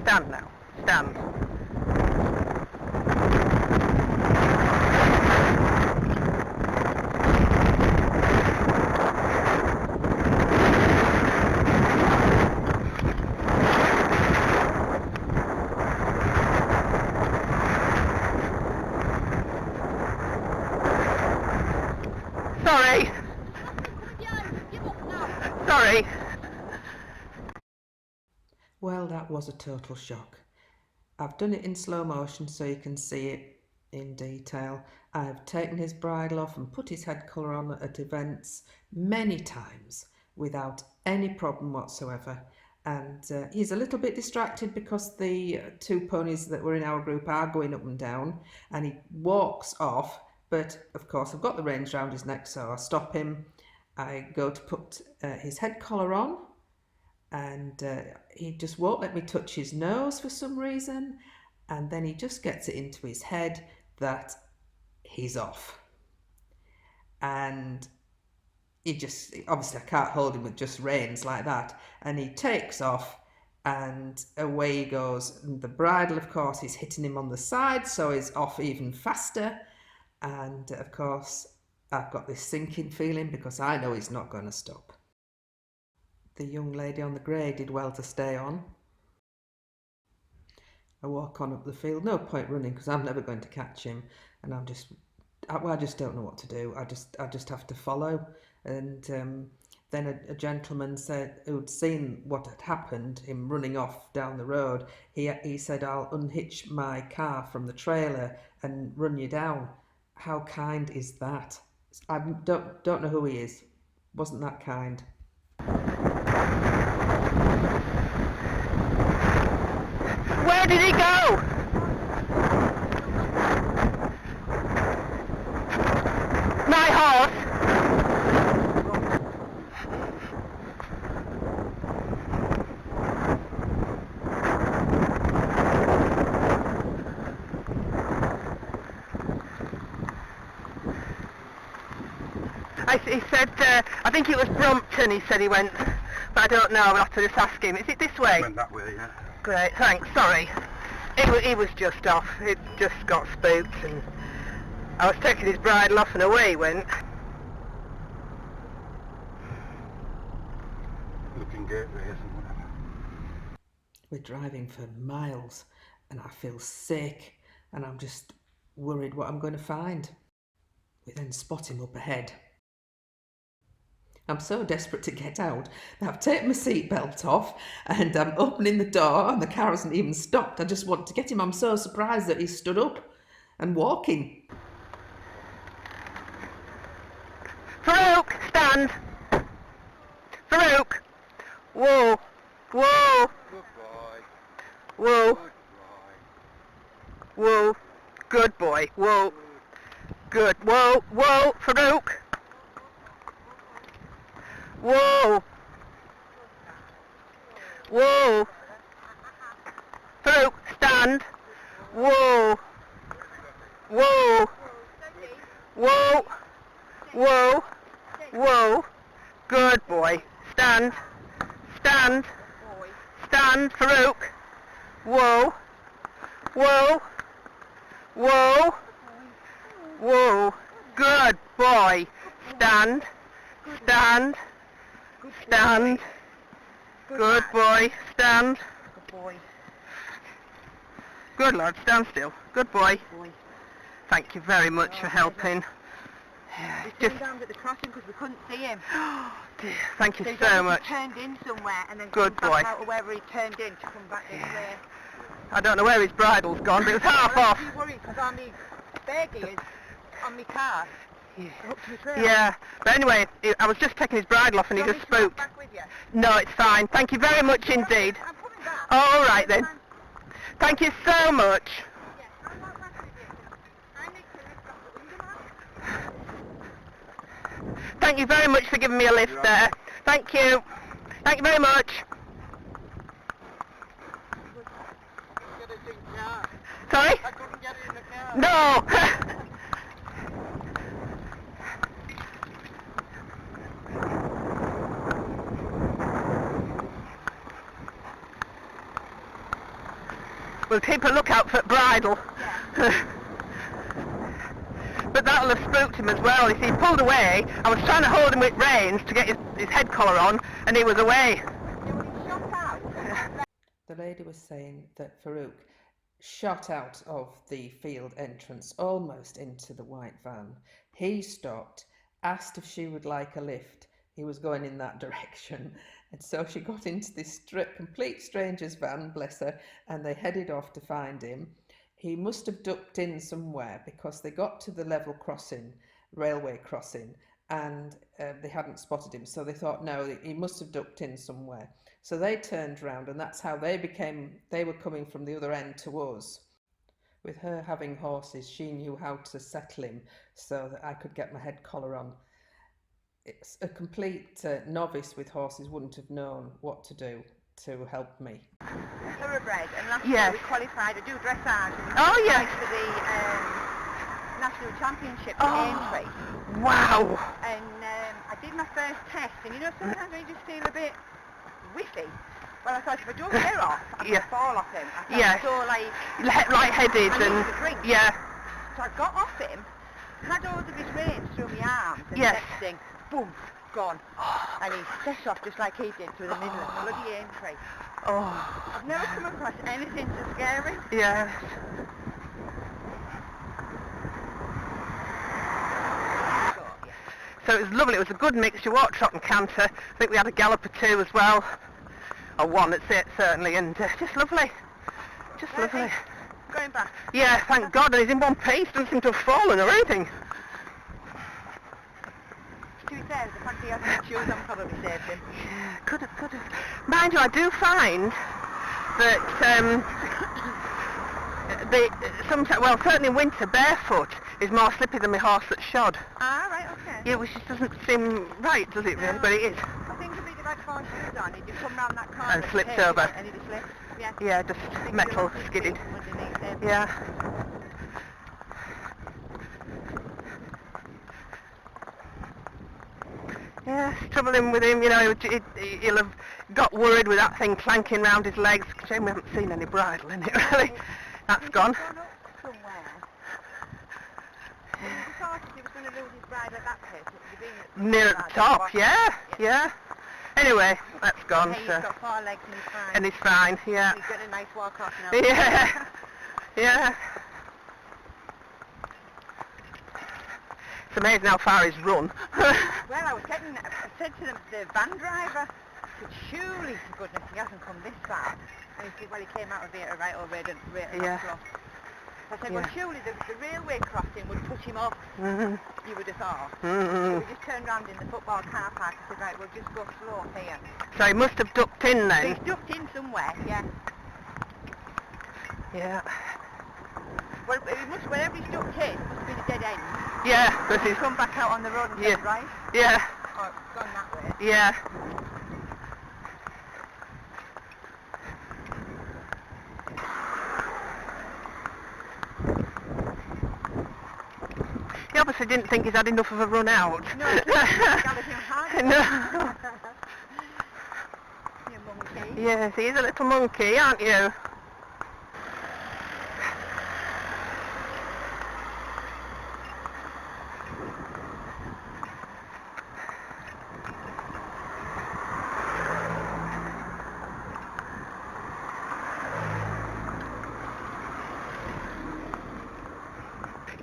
stand now. Stand. Sorry. Sorry. Well, that was a total shock. I've done it in slow motion so you can see it in detail. I've taken his bridle off and put his head colour on at events many times without any problem whatsoever. And he's a little bit distracted because the two ponies that were in our group are going up and down, and he walks off. But of course I've got the reins round his neck, so I stop him. I go to put his head collar on, and he just won't let me touch his nose for some reason, and then he just gets it into his head that he's off. And he just, obviously I can't hold him with just reins like that, and he takes off and away he goes. And the bridle, of course, is hitting him on the side, so he's off even faster. And of course I've got this sinking feeling because I know he's not going to stop. The young lady on the grey did well to stay on. I walk on up the field, no point running because I'm never going to catch him, and I just don't know what to do. I just have to follow. And then a gentleman said, who'd seen what had happened, him running off down the road, he said, I'll unhitch my car from the trailer and run you down. How kind is that? I don't know who he is. Wasn't that kind? Where did he go? My horse. He said, I think it was Brompton, he said he went, but I don't know, I'll have to just ask him. Is it this way? Went that way, yeah. Great, thanks, sorry. He was just off, it just got spooked, and I was taking his bridle off and away he went. Looking gateways and whatever. We're driving for miles and I feel sick and I'm just worried what I'm going to find. We then spot him up ahead. I'm so desperate to get out that I've taken my seatbelt off and I'm opening the door and the car hasn't even stopped. I just want to get him. I'm so surprised that he's stood up and walking. Farouk, stand! Farouk! Whoa! Whoa! Good boy. Whoa! Good boy. Whoa! Good boy! Whoa! Good! Whoa! Whoa! Farouk! Whoa! Whoa! Farouk, stand! Whoa! Whoa! Whoa! Whoa! Whoa! Good boy! Stand! Stand! Stand, Farouk! Whoa! Whoa! Whoa! Whoa! Good boy! Stand! Stand! Stand! Good boy! Stand! Good boy. Good lad, stand still. Good boy. Boy. Thank you very much for helping. We Just, turned down at the crossing because we couldn't see him. dear, thank you So he so obviously much. turned in somewhere and then Good come back boy. out of wherever he turned in to come back this Yeah. way. I don't know where his bridle's gone, but it was half I'm off. actually worried because on my spare gears, on my car, Yeah. hooked to my trailer. Yeah, but anyway, I was just taking his bridle off and he Do you just want me to spooked. come back with you? No, it's fine. Thank you very much indeed. I'm coming back. Oh, all right then. Thank you so much. Yeah, I'm not back with you. I need to lift off the window mat. Thank you very much for giving me a lift there. Thank you. Thank you very much. Get it in car. Sorry? I couldn't get it in the car. No. We'll keep a lookout for bridle. Yeah. But that'll have spooked him as well. You see, he pulled away. I was trying to hold him with reins to get his head collar on, and he was away. Yeah, well, he shot out. The lady was saying that Farouk shot out of the field entrance almost into the white van. He stopped, asked if she would like a lift. He was going in that direction, and so she got into this complete stranger's van, bless her, and they headed off to find him. He must have ducked in somewhere because they got to the level crossing, railway crossing, and they hadn't spotted him, so they thought, no, he must have ducked in somewhere. So they turned round, and that's how they were coming from the other end to us. With her having horses, she knew how to settle him so that I could get my head collar on. It's a complete novice with horses wouldn't have known what to do to help me. Thoroughbred, and last Yes. year we qualified. I do dressage. And we Oh, qualified yes. for the national championship for Aintree. Wow. And I did my first test, and you know sometimes I just feel a bit whiffy. Well, I thought if I don't get off, I'm Yeah. gonna fall off him. I felt Yeah. so like Light-headed I needed and... a drink. Yeah. So I got off him, had hold of his reins through my arms, and Yes. next thing, boom, gone. And he set off just like he did through the middle of bloody Aintree. Oh. I've never come across anything so scary. Yes. So it was lovely. It was a good mixture, walk, trot and canter. I think we had a gallop or two as well. Or one, that's it, certainly. And just lovely. Just Right, lovely. Going back. Yeah, thank God. And he's in one piece. Doesn't seem to have fallen or anything. To be fair, the fact he hasn't shoes on probably saved him. Yeah, could have. Mind you, I do find that certainly in winter, barefoot is more slippy than my horse that's shod. Ah, right, okay. Yeah, which just doesn't seem right, does it really? No. But it is. I think if he'd had 4 shoes on, he'd just come round that corner And slipped take it, over. And he'd have slipped, yeah. Yeah, just I think metal he'd have skidded. been underneath him. Yeah. Yeah, struggling with him, you know, he'll have got worried with that thing clanking round his legs. Shame we haven't seen any bridle in it, really. That's He'd gone. gone up somewhere. And he thought if he was going to lose his bride at that pace, it would have been Near at the top, yeah. Anyway, that's gone, Hey, he's so. got 4 legs and he's fine. And he's fine, yeah. He's got a nice walk off now. Yeah. Yeah. It's amazing how far he's run. Well, I said to the van driver, I said, surely to goodness he hasn't come this far. And he said, well, he came out of there at right or red and Yeah. cross. I said, well, Yeah. surely the railway crossing would put him off, Mhm. you would have thought. So Mhm. we just turned round in the football car park and said, right, we'll just go slow here. So he must have ducked in So then. he's ducked in somewhere, yeah. Yeah. Well, wherever he's ducked in, must have been a dead end. Yeah, because He's he's... come back out on the road and Yeah. said, right, Yeah. or gone that way. Yeah. He obviously didn't think he's had enough of a run out. No, he galloped him hard. No. You monkey. Yes, he's a little monkey, aren't you?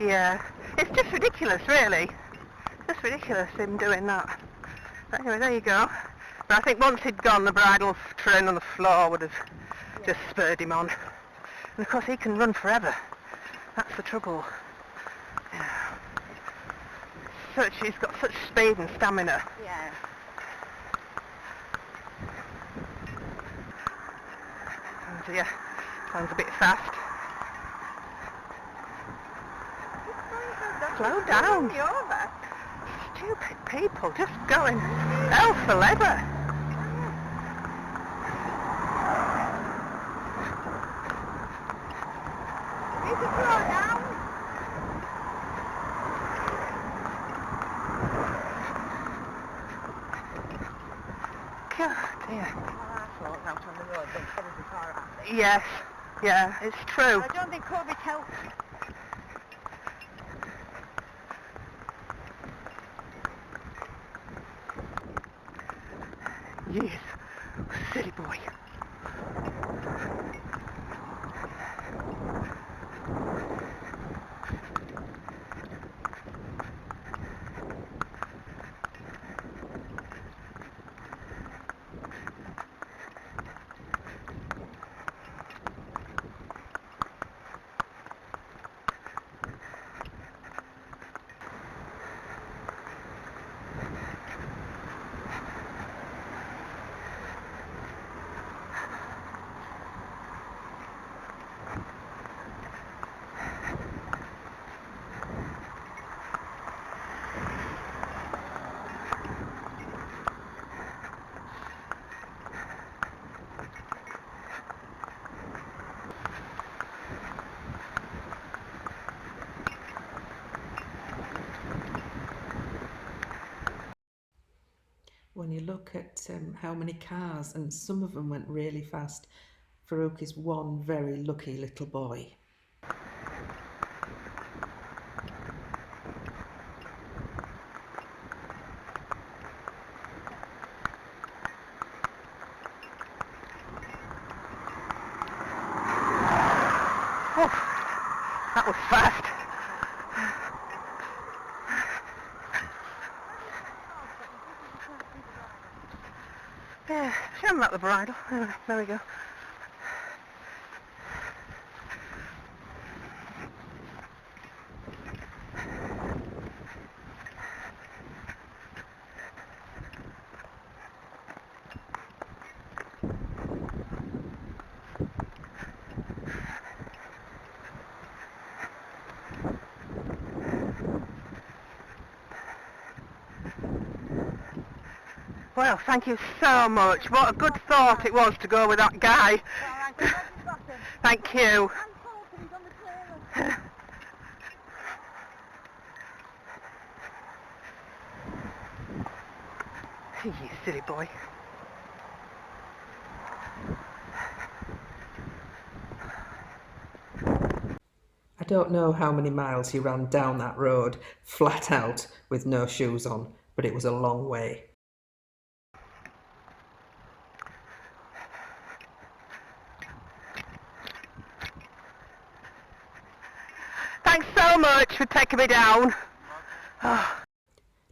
Yeah, it's just ridiculous, really. Just ridiculous, him doing that. But anyway, there you go. But I think once he'd gone, the bridle train on the floor would have just spurred him on. And of course, he can run forever. That's the trouble. Yeah. He's got such speed and stamina. Yeah. And yeah, sounds a bit fast. Slow down. Me over. Stupid people, just going hell for leather. Need to slow down. God dear. Well, I thought out on the road, then instead of the car out there. Yes, Yeah, it's true. I don't think COVID helped. Yes, silly boy. When you look at how many cars, and some of them went really fast, Farouk is one very lucky little boy. Oh, that was fast. Yeah, show him about the bridle. There we go. Well, thank you so much. What a good thought it was to go with that guy. Thank you. You silly boy. I don't know how many miles he ran down that road, flat out, with no shoes on, but it was a long way. Thanks so much for taking me down. Oh.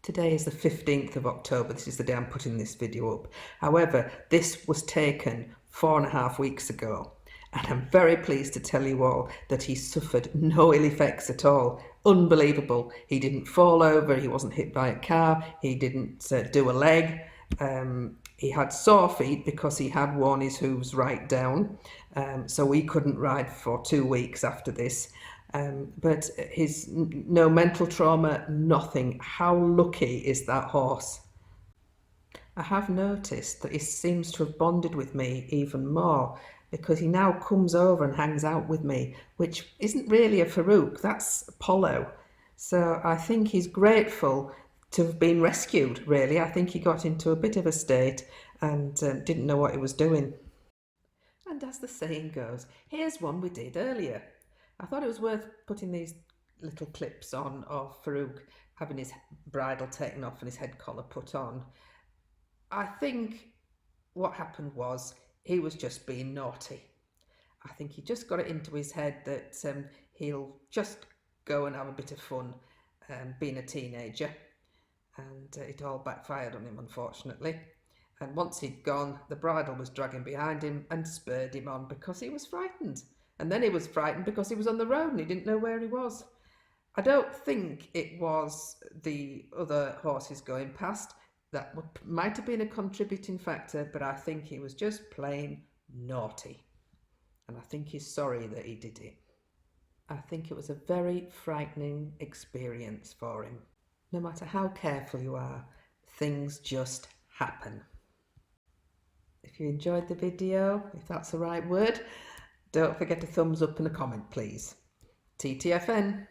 Today is the 15th of October. This is the day I'm putting this video up. However, this was taken 4.5 weeks ago. And I'm very pleased to tell you all that he suffered no ill effects at all. Unbelievable. He didn't fall over, he wasn't hit by a car, he didn't do a leg. He had sore feet because he had worn his hooves right down. So he couldn't ride for 2 weeks after this. But his no mental trauma, nothing. How lucky is that horse? I have noticed that he seems to have bonded with me even more, because he now comes over and hangs out with me, which isn't really a Farouk, that's Apollo. So I think he's grateful to have been rescued, really. I think he got into a bit of a state and didn't know what he was doing. And as the saying goes, here's one we did earlier. I thought it was worth putting these little clips on of Farouk having his bridle taken off and his head collar put on. I think what happened was he was just being naughty. I think he just got it into his head that he'll just go and have a bit of fun being a teenager, and it all backfired on him, unfortunately. And once he'd gone, the bridle was dragging behind him and spurred him on because he was frightened. And then he was frightened because he was on the road and he didn't know where he was. I don't think it was the other horses going past. That might have been a contributing factor, but I think he was just plain naughty. And I think he's sorry that he did it. I think it was a very frightening experience for him. No matter how careful you are, things just happen. If you enjoyed the video, if that's the right word, don't forget a thumbs up and a comment, please. TTFN.